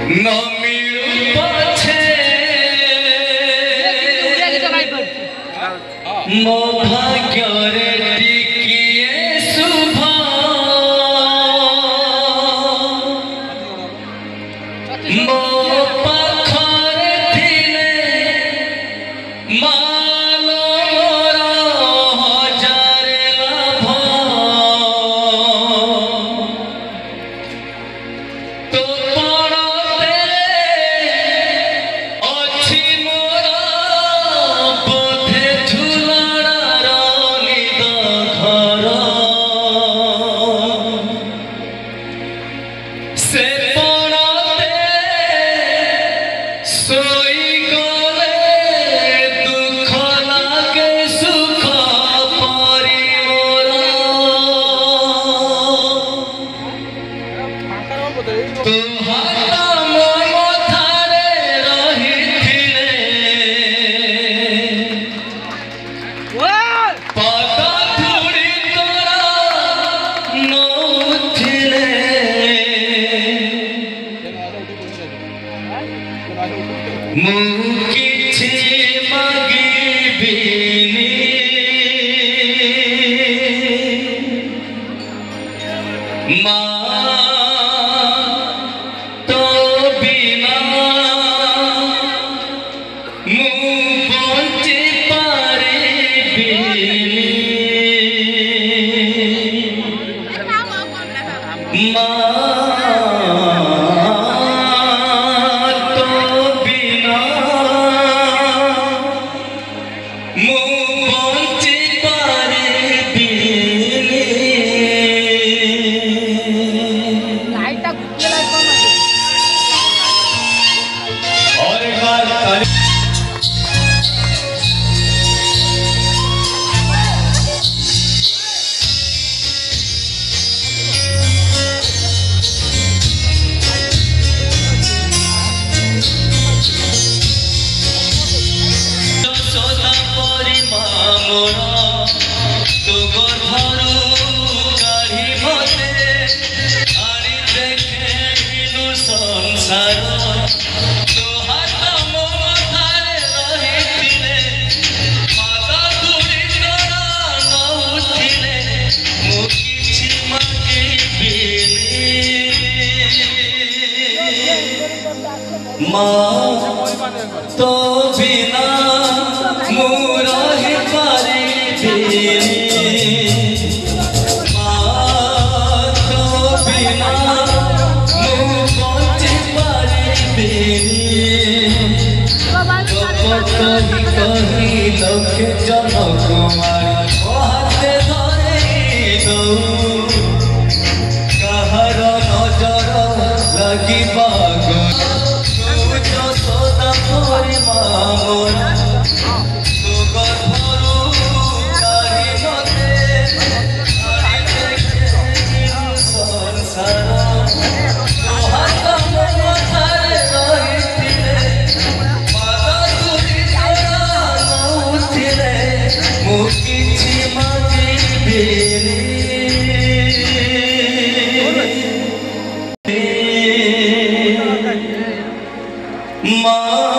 न मिलू पछे मो भाग्य रे टिकिए शुभ मो पाखरे थिले मालो मोरा हजारे लाभ तो पड़ते अच्छी मोरा बोधे झुलाड़ार निद घर से पड़ते सोई गले दुख लागे सुख परी मोरा तुहारा मो मथारे रहिथिले पद धूड़ी तोरा नौथिले मु किछि मागिबिनी मा तो बिना मु बंची पारिबिनी मा तो बिना मु बंची पारिबिनी और एक बार ताली सदा परी मोरा तो गधरू काढ़ी मते आनी देखे बिनु संसार तो हाथ मो मथारे रहिथिले पद धूड़ी तोरा नौथिले मु किछि मागिबिनी मा तो बिना मु रहि पारिबिनी मा तो बिना मु बंची पारिबिनी कही कही लखे जन कुमारी हाथे धरे दऊ कहार नजर लगिबा सदा परी मोरा तो गधरू काढ़ी मते आनी देखे बिनु संसार तो हाथ मो मथारे रहिथिले पद धूड़ी तोरा नौथिले मु किछि मागिबिनी माँ